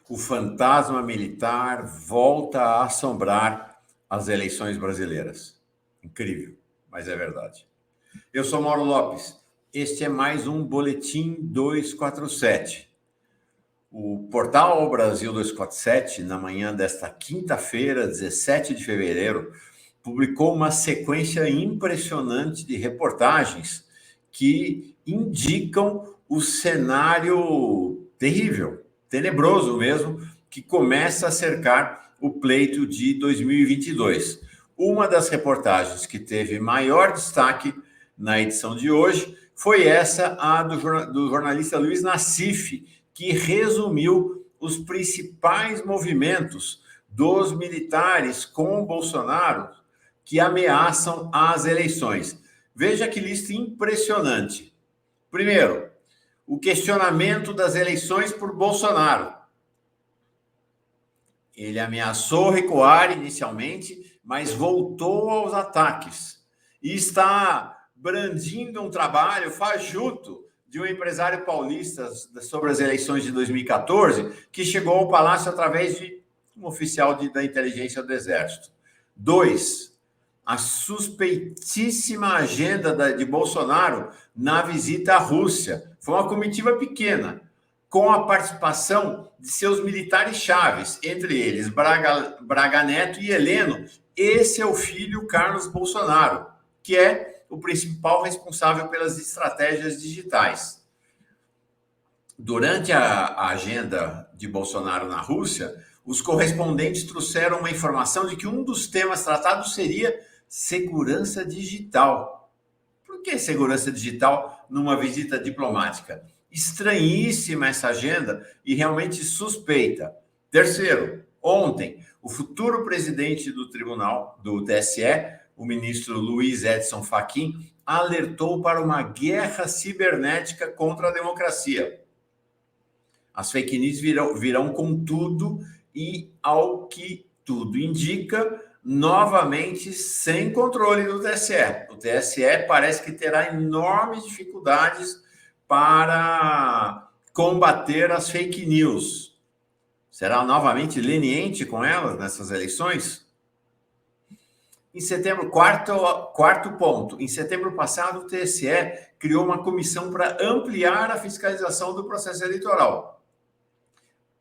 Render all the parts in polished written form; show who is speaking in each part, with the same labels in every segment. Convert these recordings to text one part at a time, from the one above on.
Speaker 1: O fantasma militar volta a assombrar as eleições brasileiras. Incrível, mas é verdade. Eu sou Mauro Lopes. Este é mais um Boletim 247. O portal Brasil 247, na manhã desta quinta-feira, 17 de fevereiro, publicou uma sequência impressionante de reportagens que indicam o cenário terrível, tenebroso mesmo, que começa a cercar o pleito de 2022. Uma das reportagens que teve maior destaque na edição de hoje foi essa, a do jornalista Luiz Nassif, que resumiu os principais movimentos dos militares com Bolsonaro que ameaçam as eleições. Veja que lista impressionante. Primeiro, o questionamento das eleições por Bolsonaro. Ele ameaçou recuar inicialmente, mas voltou aos ataques. E está brandindo um trabalho fajuto de um empresário paulista sobre as eleições de 2014, que chegou ao Palácio através de um oficial da inteligência do Exército. 2, a suspeitíssima agenda de Bolsonaro na visita à Rússia. Foi uma comitiva pequena, com a participação de seus militares chaves, entre eles Braga Neto e Heleno e seu filho Carlos Bolsonaro, que é o principal responsável pelas estratégias digitais. Durante a agenda de Bolsonaro na Rússia, os correspondentes trouxeram uma informação de que um dos temas tratados seria segurança digital. Por que segurança digital numa visita diplomática? Estranhíssima essa agenda e realmente suspeita. Terceiro, ontem, o futuro presidente do Tribunal, do TSE, o ministro Luiz Edson Fachin, alertou para uma guerra cibernética contra a democracia. As fake news virão com tudo e, ao que tudo indica, novamente sem controle do TSE. O TSE parece que terá enormes dificuldades para combater as fake news. Será novamente leniente com elas nessas eleições? Em setembro, quarto ponto. Em setembro passado, o TSE criou uma comissão para ampliar a fiscalização do processo eleitoral.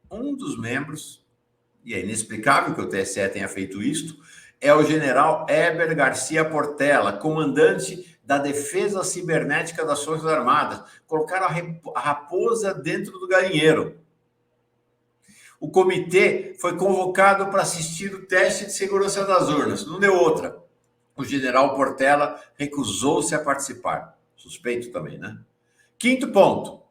Speaker 1: Um dos membros, e é inexplicável que o TSE tenha feito isto, é o general Heber Garcia Portela, comandante da Defesa Cibernética das Forças Armadas. Colocaram a raposa dentro do galinheiro. O comitê foi convocado para assistir o teste de segurança das urnas. Não deu outra. O general Portela recusou-se a participar. Suspeito também, né? Quinto ponto.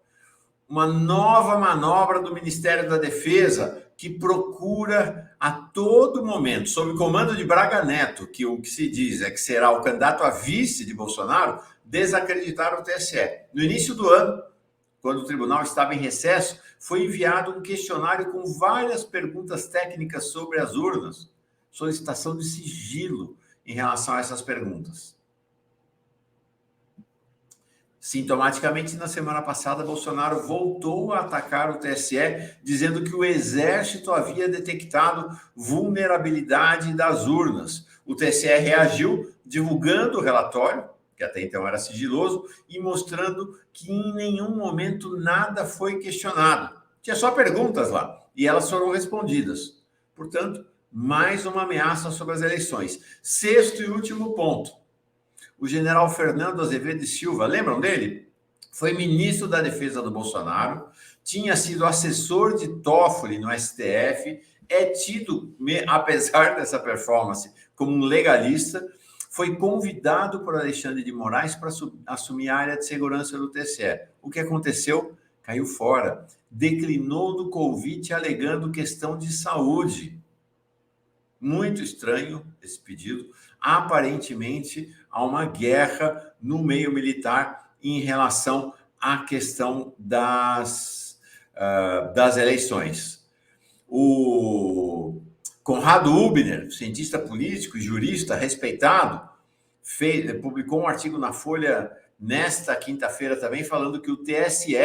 Speaker 1: Uma nova manobra do Ministério da Defesa que procura a todo momento, sob o comando de Braga Neto, que o que se diz é que será o candidato a vice de Bolsonaro, desacreditar o TSE. No início do ano, quando o tribunal estava em recesso, foi enviado um questionário com várias perguntas técnicas sobre as urnas, solicitação de sigilo em relação a essas perguntas. Sintomaticamente, na semana passada, Bolsonaro voltou a atacar o TSE, dizendo que o Exército havia detectado vulnerabilidade das urnas. O TSE reagiu, divulgando o relatório, que até então era sigiloso, e mostrando que em nenhum momento nada foi questionado. Tinha só perguntas lá, e elas foram respondidas. Portanto, mais uma ameaça sobre as eleições. Sexto e último ponto. O general Fernando Azevedo e Silva, lembram dele? Foi ministro da Defesa do Bolsonaro, tinha sido assessor de Toffoli no STF, é tido, apesar dessa performance, como um legalista, foi convidado por Alexandre de Moraes para assumir a área de segurança do TSE. O que aconteceu? Caiu fora. Declinou do convite alegando questão de saúde. Muito estranho esse pedido. Aparentemente, há uma guerra no meio militar em relação à questão das eleições. O Conrado Hübner, cientista político e jurista respeitado, publicou um artigo na Folha nesta quinta-feira também, falando que o TSE,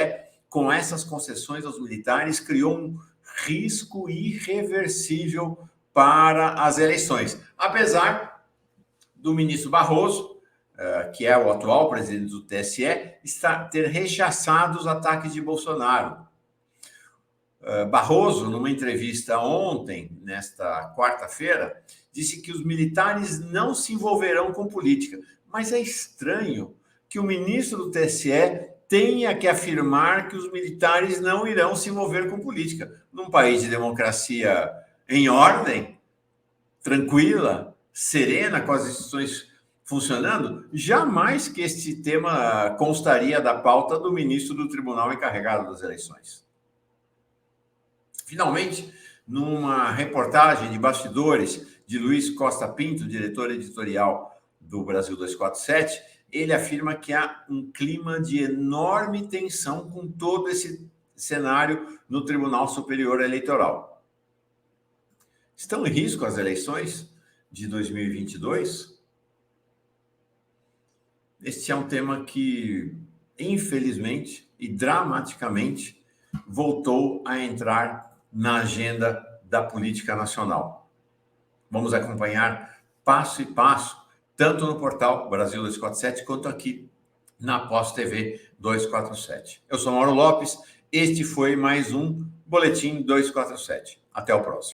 Speaker 1: com essas concessões aos militares, criou um risco irreversível para as eleições. Apesar do ministro Barroso, que é o atual presidente do TSE, ter rechaçado os ataques de Bolsonaro. Barroso, numa entrevista ontem, nesta quarta-feira, disse que os militares não se envolverão com política. Mas é estranho que o ministro do TSE tenha que afirmar que os militares não irão se envolver com política. Num país de democracia em ordem, tranquila, serena, com as instituições funcionando, jamais que este tema constaria da pauta do ministro do Tribunal encarregado das eleições. Finalmente, numa reportagem de bastidores de Luiz Costa Pinto, diretor editorial do Brasil 247, ele afirma que há um clima de enorme tensão com todo esse cenário no Tribunal Superior Eleitoral. Estão em risco as eleições de 2022? Este é um tema que, infelizmente e dramaticamente, voltou a entrar na agenda da política nacional. Vamos acompanhar passo a passo, tanto no portal Brasil 247, quanto aqui na Pós TV 247. Eu sou Mauro Lopes, este foi mais um Boletim 247. Até o próximo.